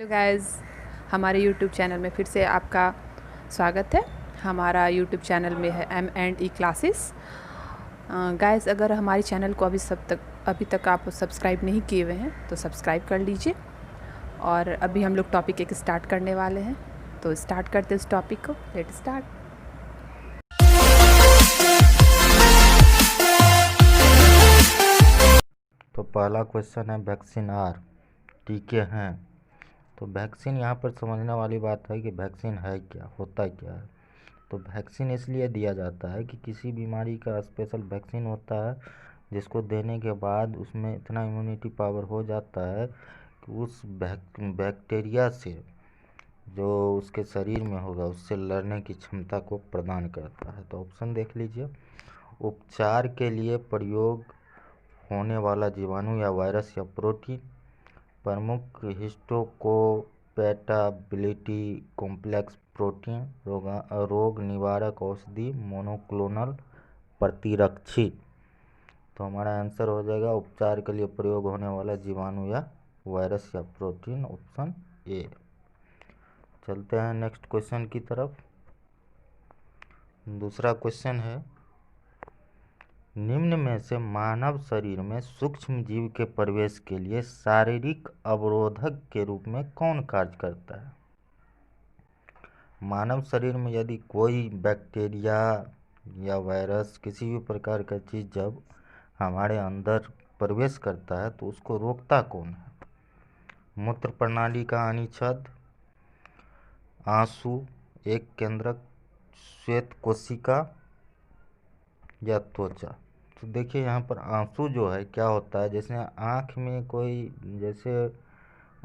Hello guys, हमारे YouTube channel में फिर से आपका स्वागत है। हमारा यूट्यूब चैनल में है M&E क्लासेस। गाइस, अगर हमारे चैनल को अभी तक आप सब्सक्राइब नहीं किए हुए हैं तो सब्सक्राइब कर लीजिए। और अभी हम लोग टॉपिक एक स्टार्ट करने वाले हैं, तो स्टार्ट करते हैं इस टॉपिक को। Let start. तो पहला क्वेश्चन है वैक्सीन आर टीके हैं। तो वैक्सीन यहाँ पर समझने वाली बात है कि वैक्सीन है क्या, होता क्या है। तो वैक्सीन इसलिए दिया जाता है कि किसी बीमारी का स्पेशल वैक्सीन होता है जिसको देने के बाद उसमें इतना इम्यूनिटी पावर हो जाता है कि उस बैक्टीरिया से जो उसके शरीर में होगा उससे लड़ने की क्षमता को प्रदान करता है। तो ऑप्शन देख लीजिए। उपचार के लिए प्रयोग होने वाला जीवाणु या वायरस या प्रोटीन, प्रमुख हिस्टोकोपैटाबिलिटी कॉम्प्लेक्स प्रोटीन, रोग निवारक औषधि, मोनोक्लोनल प्रतिरक्षी। तो हमारा आंसर हो जाएगा उपचार के लिए प्रयोग होने वाला जीवाणु या वायरस या प्रोटीन, ऑप्शन ए। चलते हैं नेक्स्ट क्वेश्चन की तरफ। दूसरा क्वेश्चन है, निम्न में से मानव शरीर में सूक्ष्म जीव के प्रवेश के लिए शारीरिक अवरोधक के रूप में कौन कार्य करता है। मानव शरीर में यदि कोई बैक्टीरिया या वायरस किसी भी प्रकार का चीज़ जब हमारे अंदर प्रवेश करता है तो उसको रोकता कौन है। मूत्र प्रणाली का अनिच्छेद, आंसू, एक केंद्रक, श्वेत कोशिका या त्वचा। तो देखिए यहाँ पर आंसू जो है क्या होता है, जैसे आँख में जैसे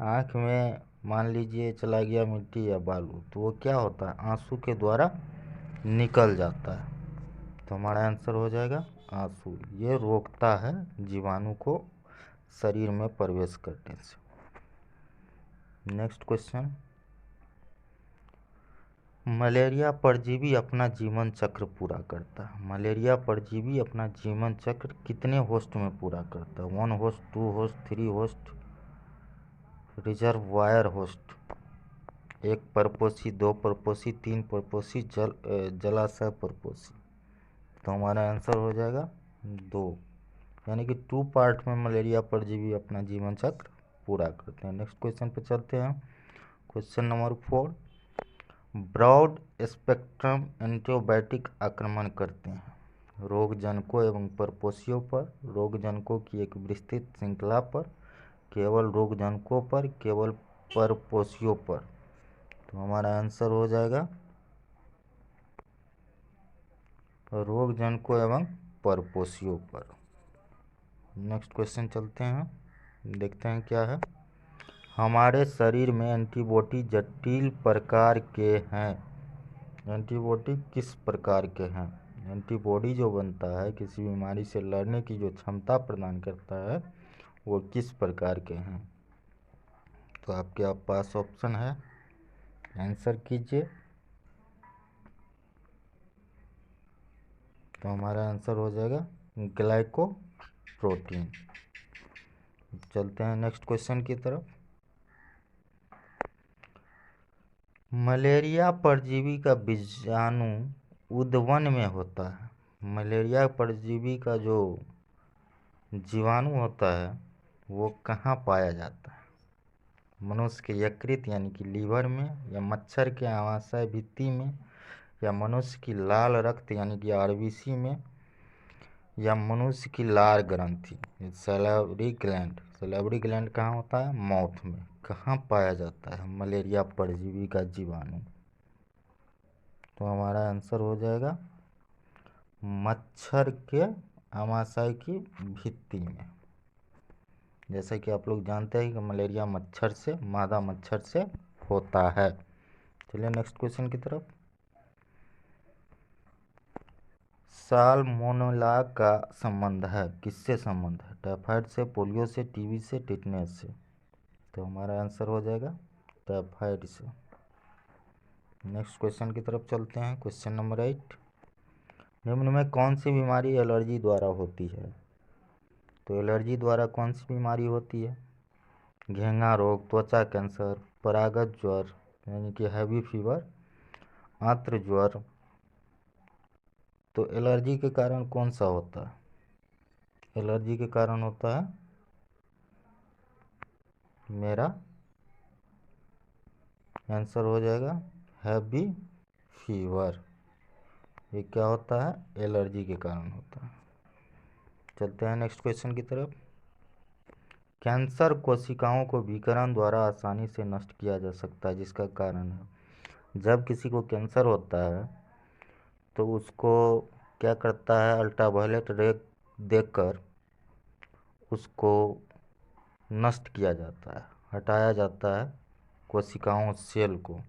आँख में मान लीजिए चला गया मिट्टी या बालू, तो वो क्या होता है, आंसू के द्वारा निकल जाता है। तो हमारा आंसर हो जाएगा आंसू। ये रोकता है जीवाणु को शरीर में प्रवेश करने से। नेक्स्ट क्वेश्चन, मलेरिया परजीवी अपना जीवन चक्र पूरा करता है। मलेरिया परजीवी अपना जीवन चक्र कितने होस्ट में पूरा करता है। 1 host, 2 host, 3 host, reservoir host, 1 परपोषी, 2 परपोषी, 3 परपोषी, जलाशय परपोषी। तो हमारा आंसर हो जाएगा 2, यानी कि 2 पार्ट में मलेरिया परजीवी अपना जीवन चक्र पूरा करते हैं। नेक्स्ट क्वेश्चन पे चलते हैं। Question number 4, broad spectrum antibiotic आक्रमण करते हैं रोगजनकों एवं परपोषियों पर, रोगजनकों की एक विस्तृत श्रृंखला पर, केवल रोगजनकों पर, केवल परपोषियों पर। तो हमारा आंसर हो जाएगा रोगजनकों एवं परपोषियों पर। नेक्स्ट क्वेश्चन चलते हैं, देखते हैं क्या है। हमारे शरीर में एंटीबॉडी जटिल प्रकार के हैं। एंटीबॉडी किस प्रकार के हैं। एंटीबॉडी जो बनता है किसी बीमारी से लड़ने की जो क्षमता प्रदान करता है वो किस प्रकार के हैं। तो आपके पास ऑप्शन है, आंसर कीजिए। तो हमारा आंसर हो जाएगा ग्लाइकोप्रोटीन। चलते हैं नेक्स्ट क्वेश्चन की तरफ। मलेरिया परजीवी का बीजाणु उद्वन में होता है। मलेरिया परजीवी का जो जीवाणु होता है वो कहाँ पाया जाता है। मनुष्य के यकृत यानी कि लीवर में, या मच्छर के आमाशय भित्ति में, या मनुष्य की लाल रक्त यानी कि आरबीसी में, या मनुष्य की लार ग्रंथि सैलिवरी ग्लैंड। सैलिवरी ग्लैंड कहाँ होता है, माउथ में। कहाँ पाया जाता है मलेरिया परजीवी का जीवाणु। तो हमारा आंसर हो जाएगा मच्छर के आमाशय की भित्ति में। जैसा कि आप लोग जानते हैं कि मलेरिया मच्छर से, मादा मच्छर से होता है। चलिए नेक्स्ट क्वेश्चन की तरफ। साल्मोनेला का संबंध है, किससे संबंध है, टाइफाइड से, पोलियो से, टीबी से, टिटनेस से। तो हमारा आंसर हो जाएगा टाइफाइड से। नेक्स्ट क्वेश्चन की तरफ चलते हैं। क्वेश्चन नंबर 8, निम्न में कौन सी बीमारी एलर्जी द्वारा होती है। तो एलर्जी द्वारा कौन सी बीमारी होती है। घेंगा रोग, त्वचा कैंसर, परागत ज्वर यानी कि हैवी फीवर, आंत्र ज्वर। तो एलर्जी के कारण कौन सा होता है? एलर्जी के कारण होता है मेरा आंसर हो जाएगा हैवी फीवर। ये क्या होता है? एलर्जी के कारण होता है। चलते हैं नेक्स्ट क्वेश्चन की तरफ। कैंसर कोशिकाओं को विकिरण द्वारा आसानी से नष्ट किया जा सकता है, जिसका कारण है जब किसी को कैंसर होता है तो उसको क्या करता है, अल्ट्रावायलेट रे देकर उसको नष्ट किया जाता है, हटाया जाता है कोशिकाओं सेल को।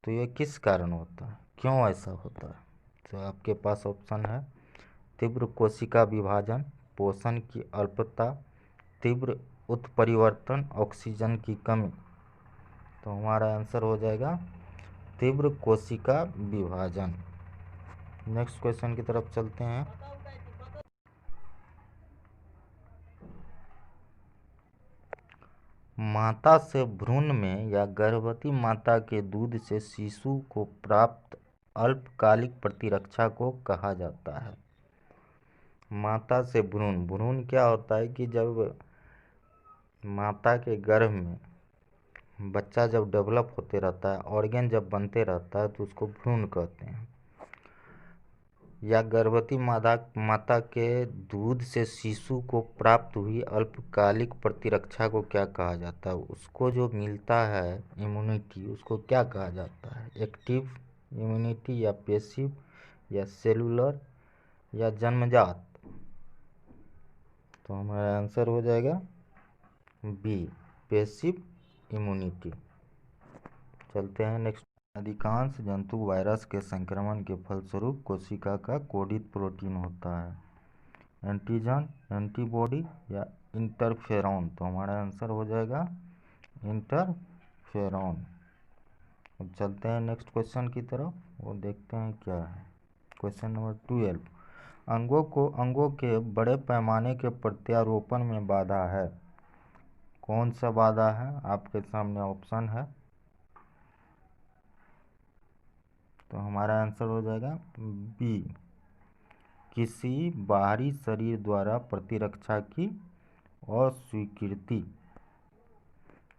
तो ये किस कारण होता है, क्यों ऐसा होता है? तो आपके पास ऑप्शन है तीव्र कोशिका विभाजन, पोषण की अल्पता, तीव्र उत्परिवर्तन, ऑक्सीजन की कमी। तो हमारा आंसर हो जाएगा तीव्र कोशिका विभाजन। नेक्स्ट क्वेश्चन की तरफ चलते हैं। माता से भ्रूण में या गर्भवती माता के दूध से शिशु को प्राप्त अल्पकालिक प्रतिरक्षा को कहा जाता है। माता से भ्रूण, भ्रूण क्या होता है कि जब माता के गर्भ में बच्चा जब डेवलप होते रहता है, ऑर्गेन जब बनते रहता है तो उसको भ्रूण कहते हैं। या गर्भवती माता के दूध से शिशु को प्राप्त हुई अल्पकालिक प्रतिरक्षा को क्या कहा जाता है? उसको जो मिलता है इम्यूनिटी, उसको क्या कहा जाता है? एक्टिव इम्यूनिटी, या पैसिव, या सेलुलर, या जन्मजात। तो हमारा आंसर हो जाएगा बी, पैसिव इम्यूनिटी। चलते हैं नेक्स्ट। अधिकांश जंतु वायरस के संक्रमण के फलस्वरूप कोशिका का कोडित प्रोटीन होता है। एंटीजन, एंटीबॉडी, या इंटरफेरॉन। तो हमारा आंसर हो जाएगा इंटरफेरॉन। अब चलते हैं नेक्स्ट क्वेश्चन की तरफ, वो देखते हैं क्या है। Question number 12। अंगों के बड़े पैमाने के प्रत्यारोपण में बाधा है। कौन सा बाधा है? आपके सामने ऑप्शन है। तो हमारा आंसर हो जाएगा बी, किसी बाहरी शरीर द्वारा प्रतिरक्षा की अस्वीकृति।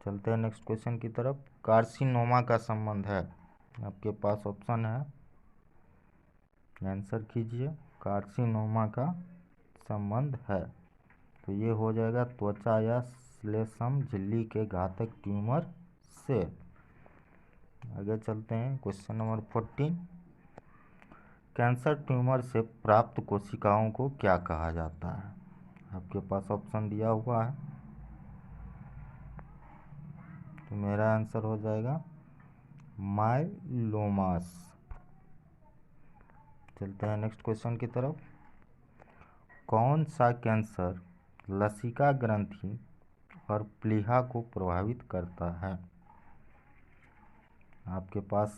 चलते हैं नेक्स्ट क्वेश्चन की तरफ। कार्सिनोमा का संबंध है, आपके पास ऑप्शन है, आंसर कीजिए। कार्सिनोमा का संबंध है तो ये हो जाएगा त्वचा या श्लेष्म झिल्ली के घातक ट्यूमर से। आगे चलते हैं क्वेश्चन नंबर 14। कैंसर ट्यूमर से प्राप्त कोशिकाओं को क्या कहा जाता है? आपके पास ऑप्शन दिया हुआ है। तो मेरा आंसर हो जाएगा माइलोमास। चलते हैं नेक्स्ट क्वेश्चन की तरफ। कौन सा कैंसर लसिका ग्रंथि और प्लीहा को प्रभावित करता है? आपके पास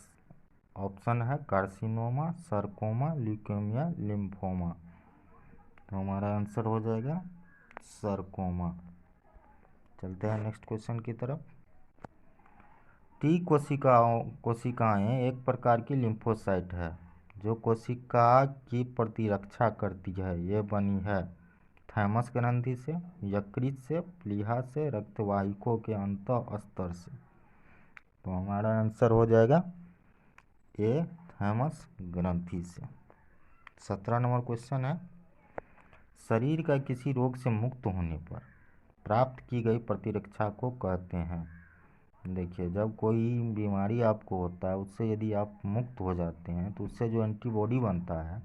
ऑप्शन है कार्सिनोमा, सरकोमा, ल्यूकेमिया, लिम्फोमा। तो हमारा आंसर हो जाएगा सरकोमा। चलते हैं नेक्स्ट क्वेश्चन की तरफ। टी कोशिकाएं एक प्रकार की लिम्फोसाइट है जो कोशिका की प्रतिरक्षा करती है। ये बनी है थाइमस ग्रंथि से, यकृत से, प्लीहा से, रक्तवाहिकों के अंतः स्तर से। तो हमारा आंसर हो जाएगा ए, थाइमस ग्रंथि से। 17 नंबर क्वेश्चन है। शरीर का किसी रोग से मुक्त होने पर प्राप्त की गई प्रतिरक्षा को कहते हैं। देखिए, जब कोई बीमारी आपको होता है उससे यदि आप मुक्त हो जाते हैं तो उससे जो एंटीबॉडी बनता है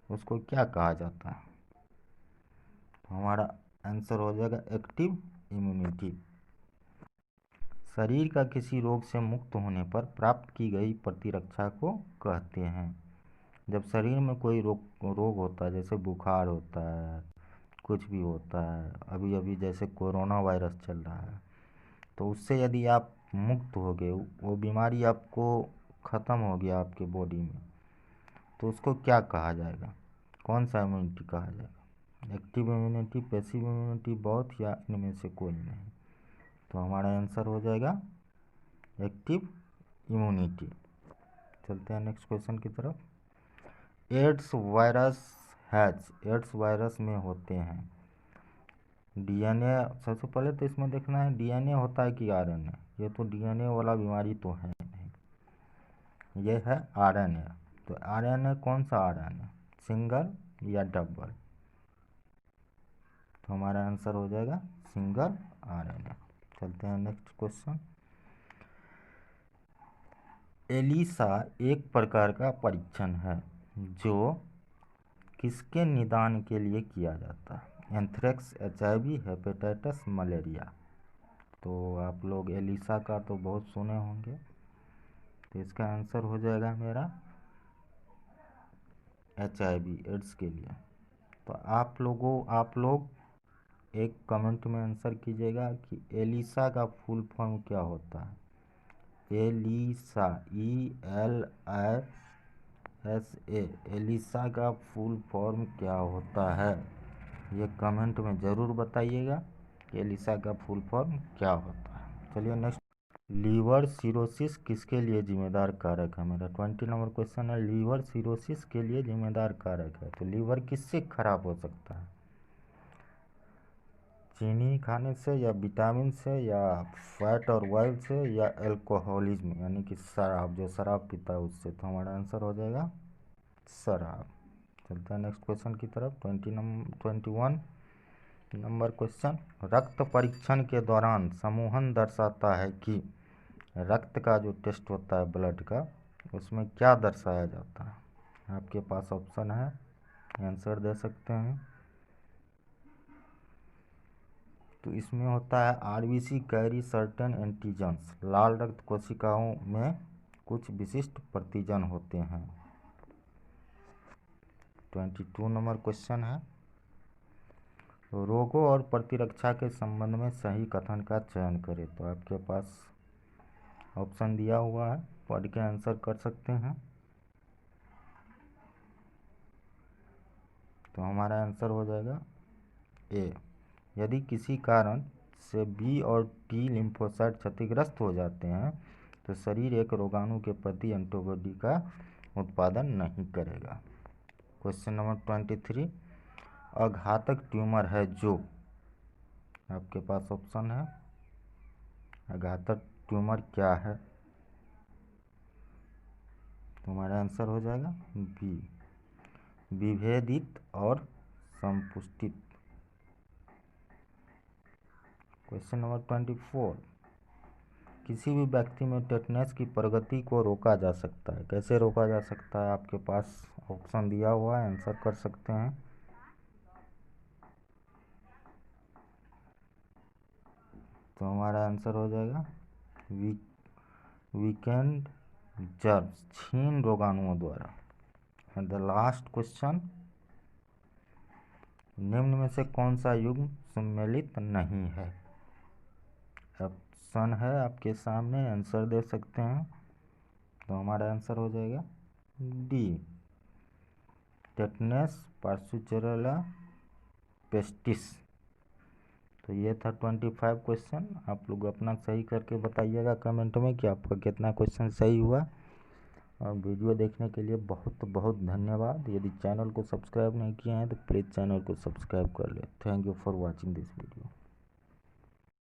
उसको क्या कहा जाता है? हमारा आंसर हो जाएगा एक्टिव इम्यूनिटी। शरीर का किसी रोग से मुक्त होने पर प्राप्त की गई प्रतिरक्षा को कहते हैं। जब शरीर में कोई रोग होता है, जैसे बुखार होता है, कुछ भी होता है, अभी अभी जैसे कोरोना वायरस चल रहा है, तो उससे यदि आप मुक्त हो गए, वो बीमारी आपको ख़त्म हो गया आपके बॉडी में, तो उसको क्या कहा जाएगा? कौन सा इम्यूनिटी कहा जाएगा? Active immunity, passive immunity, both, या इनमें से कोई नहीं? तो हमारा आंसर हो जाएगा एक्टिव इम्यूनिटी। चलते हैं नेक्स्ट क्वेश्चन की तरफ। एड्स वायरस एड्स वायरस में होते हैं डीएनए। सबसे पहले तो इसमें देखना है डीएनए होता है कि आरएनए। ये तो डीएनए वाला बीमारी तो है नहीं, ये है आरएनए। तो आरएनए कौन सा आरएनए, सिंगल या डबल? तो हमारा आंसर हो जाएगा सिंगल आरएनए। चलते हैं नेक्स्ट क्वेश्चन। एलिसा एक प्रकार का परीक्षण है जो किसके निदान के लिए किया जाता है? Anthrax, HIV, hepatitis, malaria. तो आप लोग एलिसा का तो बहुत सुने होंगे, तो इसका आंसर हो जाएगा मेरा HIV, एड्स के लिए। तो आप लोग एक कमेंट में आंसर कीजिएगा कि एलिसा का फुल फॉर्म क्या होता है। एलिसा, ELISA, एलिसा का फुल फॉर्म क्या होता है, ये कमेंट में ज़रूर बताइएगा कि एलिसा का फुल फॉर्म क्या होता है। चलिए नेक्स्ट। लीवर सिरोसिस किसके लिए जिम्मेदार कारक है? मेरा 20 नंबर क्वेश्चन है, लीवर सिरोसिस के लिए जिम्मेदार कारक है। तो लीवर किससे खराब हो सकता है? चीनी खाने से, या विटामिन से, या फैट और ऑयल से, या अल्कोहलिज्म यानी कि शराब, जो शराब पीता है उससे। तो हमारा आंसर हो जाएगा शराब। चलते हैं नेक्स्ट क्वेश्चन की तरफ। 21 नंबर क्वेश्चन। रक्त परीक्षण के दौरान समूहन दर्शाता है कि रक्त का जो टेस्ट होता है ब्लड का, उसमें क्या दर्शाया जाता है? आपके पास ऑप्शन है, आंसर दे सकते हैं। तो इसमें होता है RBC कैरी सर्टेन एंटीजन्स, लाल रक्त कोशिकाओं में कुछ विशिष्ट प्रतिजन होते हैं। 22 नंबर क्वेश्चन है, रोगों और प्रतिरक्षा के संबंध में सही कथन का चयन करें। तो आपके पास ऑप्शन दिया हुआ है, पढ़ के आंसर कर सकते हैं। तो हमारा आंसर हो जाएगा ए। यदि किसी कारण से B और T लिम्फोसाइट क्षतिग्रस्त हो जाते हैं तो शरीर एक रोगाणु के प्रति एंटीबॉडी का उत्पादन नहीं करेगा। Question number 23। अघातक ट्यूमर है जो, आपके पास ऑप्शन है, अघातक ट्यूमर क्या है? तुम्हारा आंसर हो जाएगा बी, विभेदित और संपुष्टित। Question number 24। किसी भी व्यक्ति में टेटनस की प्रगति को रोका जा सकता है, कैसे रोका जा सकता है? आपके पास ऑप्शन दिया हुआ है, आंसर कर सकते हैं। तो हमारा आंसर हो जाएगा वीकेंड जर्म्स, छीन रोगाणुओं द्वारा। And the last question. निम्न में से कौन सा युग्म सम्मिलित नहीं है? ऑप्शन है आपके सामने, आंसर दे सकते हैं। तो हमारा आंसर हो जाएगा डी, टेटनस पार्सुचेरेला पेस्टिस। तो ये था 25 क्वेश्चन। आप लोग अपना सही करके बताइएगा कमेंट में कि आपका कितना क्वेश्चन सही हुआ। और वीडियो देखने के लिए बहुत बहुत धन्यवाद। यदि चैनल को सब्सक्राइब नहीं किए हैं तो प्लीज़ चैनल को सब्सक्राइब कर लें। Thank you for watching this video.